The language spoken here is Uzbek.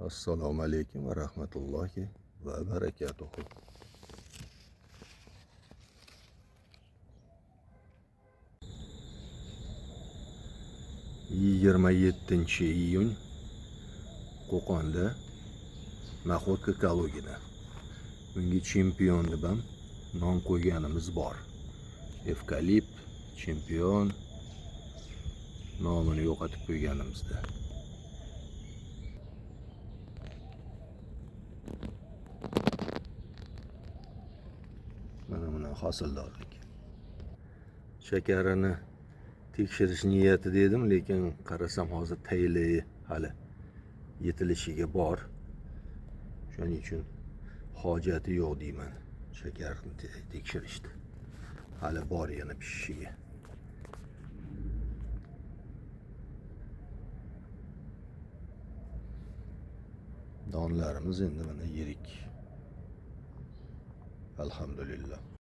Assalomu alaykum va rahmatullohi va barakatuhu. Yigirma 7-iyun Qo'qonda Naxodka Kalugina unga chempion deb ham nom qo'yganimiz bor. Evkalipt chempion nomini yo'qotib qo'yganimizda. Mana hosildorlik. Shakarini tekshirish niyatida edim, lekin qarasam hozir tayinli hali yetilishiga bor. Shuning uchun hojati yo'q deyman shakarni tekshirishdi. Hali bor yana pishishiga. Donlarimiz endi mana yirik. Alhamdulillah.